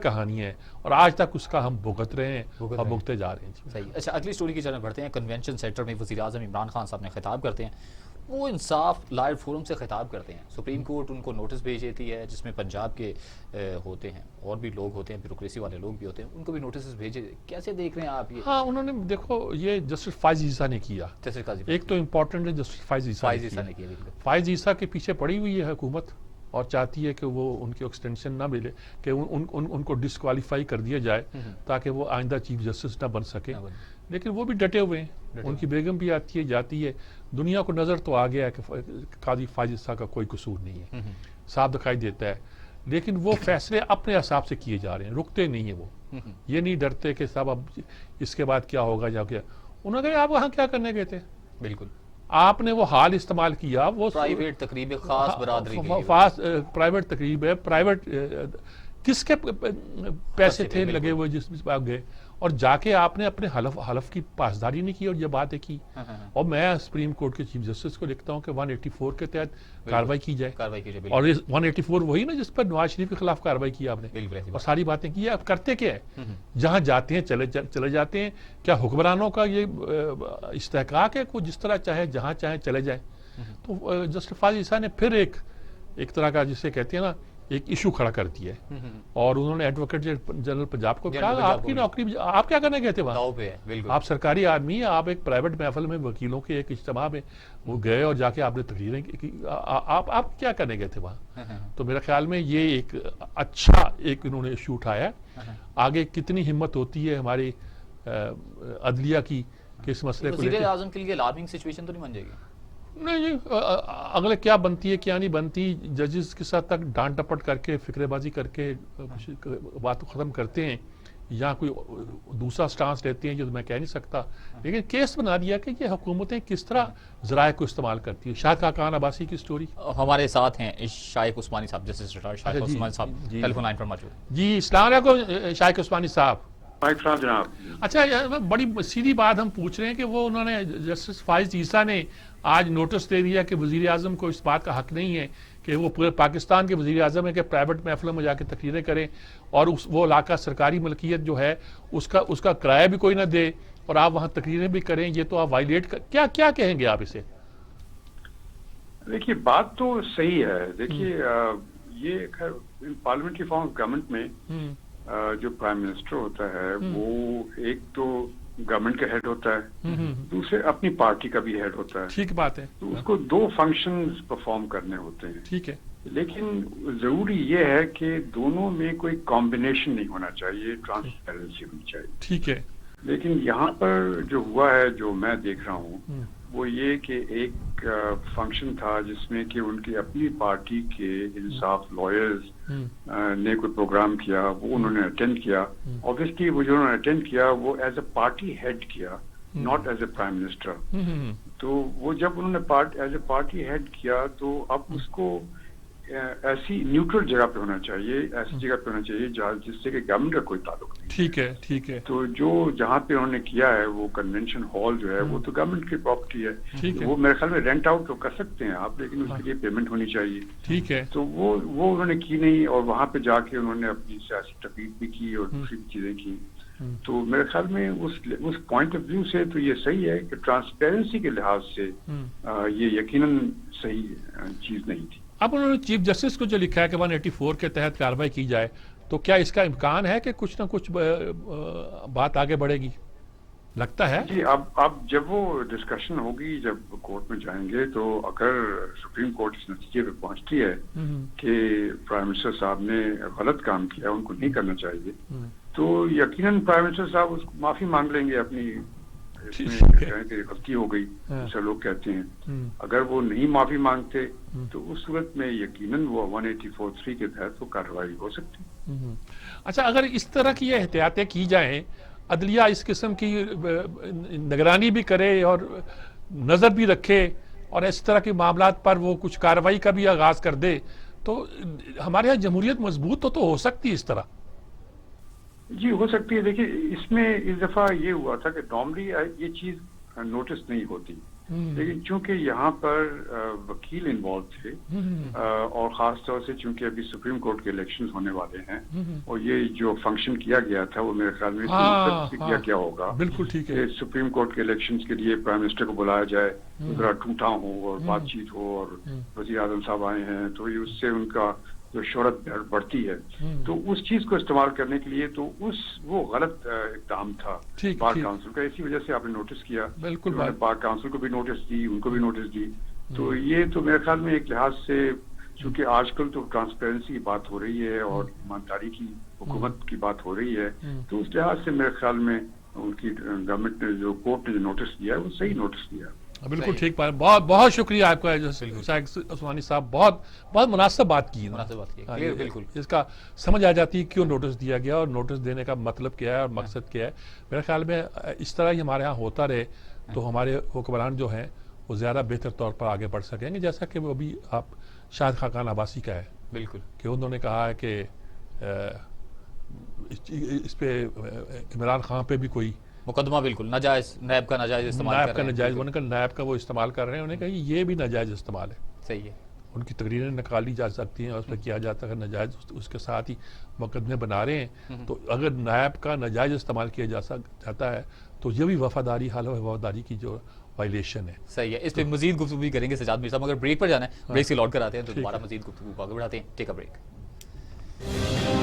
کہانی ہے اور آج تک اس کا ہم بھگت رہے ہیں اور بھگتے جا رہے ہیں. صحیح. اچھا اگلی سٹوری کی جانب بڑھتے ہیں. کنونشن سینٹر میں وزیر اعظم عمران خان صاحب نے خطاب کرتے ہیں. وہ انصاف لائر فورم سے خطاب کرتے ہیں. سپریم کورٹ ان کو نوٹس بھیج دیتی ہے جس میں پنجاب کے ہوتے ہیں اور بھی لوگ ہوتے ہیں, بیوروکریسی والے لوگ بھی ہوتے ہیں, ان کو بھی نوٹسز بھیجے. کیسے دیکھ رہے ہیں آپ یہ؟ ہاں انہوں نے دیکھو یہ جسٹس فائز عیسیٰ نے کیا. ایک تو امپورٹنٹ ہے جسٹس فائز عیسیٰ نے کیا. فائز عیسیٰ کے پیچھے پڑی ہوئی ہے حکومت اور چاہتی ہے کہ وہ ان کی ایکسٹینشن نہ ملے, کہ ان کو ڈسکوالیفائی کر دیا جائے تاکہ وہ آئندہ چیف جسٹس نہ بن سکے. لیکن وہ بھی ڈٹے ہوئے ہیں, ان کی بیگم بھی آتی ہے جاتی ہے. دنیا کو نظر تو آ گیا ہے کہ قاضی فائز عیسیٰ کا کوئی قصور نہیں ہے, صاف دکھائی دیتا ہے. لیکن وہ فیصلے اپنے حساب سے کیے جا رہے ہیں, رکتے نہیں ہیں. وہ یہ نہیں ڈرتے کہ صاحب اب اس کے بعد کیا ہوگا یا کیا. انہوں نے کہا آپ وہاں کیا کرنے گئے تھے؟ بالکل آپ نے وہ حال استعمال کیا, وہ پرائیویٹ تقریب خاص برادری پرائیویٹ تقریب ہے, پرائیویٹ کس کے پیسے تھے لگے ہوئے جس میں آپ گئے, اور جا کے آپ نے اپنے حلف کی پاسداری نہیں کی اور یہ باتیں کی. اور میں سپریم کورٹ کے چیف جسٹس کو لکھتا ہوں کہ 184 کے تحت کارروائی کی جائے. اور 184 وہی نا جس پر نواز شریف کے خلاف کارروائی کی آپ نے اور ساری باتیں کی. آپ کرتے کیا ہے؟ جہاں جاتے ہیں چلے جاتے ہیں. کیا حکمرانوں کا یہ استحقاق ہے کہ جس طرح چاہے جہاں چاہیں چلے جائیں؟ تو جسٹس فائز عیسیٰ نے پھر ایک طرح کا جسے کہتے ہیں نا ایک ایشو کھڑا کر دیا ہے. اور انہوں نے ایڈوکیٹ جنرل پنجاب کو کہا آپ کی نوکری آپ کیا کرنے گئے تھے وہاں؟ آپ سرکاری آدمی ہیں, آپ ایک پرائیویٹ محفل میں وکیلوں کے ایک اجتماع میں وہ گئے اور جا کے آپ نے تقریریں کی, آپ کیا کرنے گئے تھے وہاں؟ تو میرے خیال میں یہ ایک اچھا ایک انہوں نے ایشو اٹھایا. آگے کتنی ہمت ہوتی ہے ہماری عدلیہ کی کہ اس مسئلے کو وزیر اعظم کے لیے الارمنگ سچویشن تو نہیں بن جائے گی؟ نہیں, اگلے کیا بنتی ہے کیا نہیں بنتی, ججز کے ساتھ تک ڈانٹ ڈپٹ کر کے فکرے بازی کر کے بات ختم کرتے ہیں یا کوئی دوسرا سٹانس لیتے ہیں جو میں کہہ نہیں سکتا. لیکن کیس بنا دیا کہ یہ حکومتیں کس طرح ذرائع کو استعمال کرتی ہیں. شاہد خاقان عباسی کی سٹوری ہمارے ساتھ ہیں شائق عثمانی صاحب, جسٹس ریٹائرڈ شائق عثمانی صاحب ٹیلی فون لائن پر موجود. جی السلام علیکم شائق عثمانی صاحب. جناب اچھا بڑی سیدھی بات ہم پوچھ رہے ہیں کہ وہ انہوں نے جسٹس فائز عیسیٰ نے آج نوٹس دے دیا کہ وزیر اعظم کو اس بات کا حق نہیں ہے کہ وہ پورے پاکستان کے وزیر اعظم ہے کہ پرائیویٹ محفلوں میں جا کے تقریریں کریں اور وہ علاقہ سرکاری ملکیت جو ہے اس کا کرایہ بھی کوئی نہ دے اور آپ وہاں تقریریں بھی کریں. یہ تو آپ وائلیٹ کیا کہیں گے آپ اسے؟ دیکھیے بات تو صحیح ہے. دیکھیے یہ پارلیمنٹری فارم آف گورنمنٹ میں جو پرائم منسٹر ہوتا ہے وہ ایک تو گورنمنٹ کا ہیڈ ہوتا ہے, دوسرے اپنی پارٹی کا بھی ہیڈ ہوتا ہے. ٹھیک بات ہے. تو اس کو 2 فنکشنز پرفارم کرنے ہوتے ہیں. ٹھیک ہے. لیکن ضروری یہ ہے کہ دونوں میں کوئی کمبینیشن نہیں ہونا چاہیے, ٹرانسپیرنسی ہونی چاہیے. ٹھیک ہے. لیکن یہاں پر جو ہوا ہے جو میں دیکھ رہا ہوں وہ یہ کہ ایک فنکشن تھا جس میں کہ ان کی اپنی پارٹی کے انصاف لائرز نے کوئی پروگرام کیا, وہ انہوں نے اٹینڈ کیا. obviously وہ جو انہوں نے اٹینڈ کیا وہ ایز اے پارٹی ہیڈ کیا, not as a prime minister. تو وہ جب انہوں نے ایز اے پارٹی ہیڈ کیا تو اب اس کو ایسی نیوٹرل جگہ پہ ہونا چاہیے, ایسی جگہ پہ ہونا چاہیے جس سے کہ گورنمنٹ کا کوئی تعلق نہیں. ٹھیک ہے. ٹھیک ہے. تو جہاں پہ انہوں نے کیا ہے وہ کنونشن ہال جو ہے وہ تو گورنمنٹ کی پراپرٹی ہے. وہ میرے خیال میں رینٹ آؤٹ تو کر سکتے ہیں آپ, لیکن اس کے لیے پیمنٹ ہونی چاہیے. ٹھیک ہے. تو وہ انہوں نے کی نہیں, اور وہاں پہ جا کے انہوں نے اپنی سیاسی تقریر بھی کی اور دوسری بھی چیزیں کی. تو میرے خیال میں اس پوائنٹ آف ویو سے تو یہ صحیح ہے کہ ٹرانسپیرنسی کے لحاظ سے یہ یقیناً صحیح چیز نہیں تھی. اب انہوں نے چیف جسٹس کو جو لکھا ہے کہ 184 کے تحت کارروائی کی جائے, تو کیا اس کا امکان ہے کہ کچھ نہ کچھ بات آگے بڑھے گی؟ لگتا ہے جی اب جب وہ ڈسکشن ہوگی, جب کورٹ میں جائیں گے, تو اگر سپریم کورٹ اس نتیجے پہ پہنچتی ہے کہ پرائم منسٹر صاحب نے غلط کام کیا, ان کو نہیں کرنا چاہیے, تو یقیناً پرائم منسٹر صاحب اس کو معافی مانگ لیں گے اپنی, اس میں غلطی ہو گئی جیسا لوگ کہتے ہیں. اگر وہ نہیں معافی مانگتے تو اس صورت میں یقیناً وہ 184(3) کے تحت وہ کارروائی ہو سکتی. اچھا اگر اس طرح کی یہ احتیاطیں کی جائیں, عدلیہ اس قسم کی نگرانی بھی کرے اور نظر بھی رکھے اور اس طرح کے معاملات پر وہ کچھ کارروائی کا بھی آغاز کر دے, تو ہمارے یہاں جمہوریت مضبوط تو ہو سکتی اس طرح. جی ہو سکتی ہے. دیکھیے اس میں اس دفعہ یہ ہوا تھا کہ نارملی یہ چیز نوٹس نہیں ہوتی, لیکن چونکہ یہاں پر وکیل انوالو تھے اور خاص طور سے چونکہ ابھی سپریم کورٹ کے الیکشن ہونے والے ہیں اور یہ جو فنکشن کیا گیا تھا وہ میرے خیال میں اس مقصد سے کیا کیا ہوگا بالکل ٹھیک ہے کہ سپریم کورٹ کے الیکشنز کے لیے پرائم منسٹر کو بلایا جائے، ذرا ٹوٹا ہو اور بات چیت ہو، اور وزیر اعظم صاحب آئے ہیں تو یہ اس سے ان کا جو شہرت بڑھتی ہے، تو اس چیز کو استعمال کرنے کے لیے تو وہ غلط اقدام تھا بار کاؤنسل کا. اسی وجہ سے آپ نے نوٹس کیا، بالکل بار کاؤنسل کو بھی نوٹس دی، ان کو بھی نوٹس دی. تو یہ تو میرے خیال میں ایک لحاظ سے چونکہ آج کل تو ٹرانسپیرنسی کی بات ہو رہی ہے اور ایمانداری کی حکومت کی بات ہو رہی ہے، تو اس لحاظ سے میرے خیال میں ان کی گورنمنٹ نے جو کورٹ نے جو نوٹس دیا ہے وہ صحیح نوٹس دیا. بالکل ٹھیک بات. بہت بہت شکریہ آپ کا عثمانی صاحب، بہت مناسب بات کی. بالکل اس کا سمجھ آ جاتی ہے کیوں نوٹس دیا گیا اور نوٹس دینے کا مطلب کیا ہے اور مقصد کیا ہے. میرے خیال میں اس طرح ہی ہمارے ہاں ہوتا رہے تو ہمارے حکمران جو ہیں وہ زیادہ بہتر طور پر آگے بڑھ سکیں گے، جیسا کہ وہ ابھی آپ شاہد خاقان عباسی کا ہے. بالکل کہ انہوں نے کہا ہے کہ اس پہ عمران خان پہ بھی کوئی مقدمہ بالکل ناجائز، نیب کا ناجائز استعمال کر رہے ہیں. ناجائز، انہوں نے کہا نیب کا وہ استعمال کر رہے ہیں، انہوں نے کہا یہ بھی ناجائز استعمال ہے. صحیح ہے. ان کی تقریریں نکالی جا سکتی ہیں اور اس پہ کیا جاتا ہے ناجائز، اس کے ساتھ ہی مقدمے بنا رہے ہیں. تو اگر نیب کا ناجائز استعمال کیا جاتا ہے تو یہ بھی وفاداری، حالت وفاداری کی جو وائلیشن ہے. صحیح ہے. اس پہ مزید گفتگو بھی کریں گے سجاد میر صاحب، مگر بریک پر جانا ہے. بریک سے لوٹ کر آتے ہیں تو دوبارہ مزید گفتگو کو آگے بڑھاتے ہیں. ٹیک اے بریک.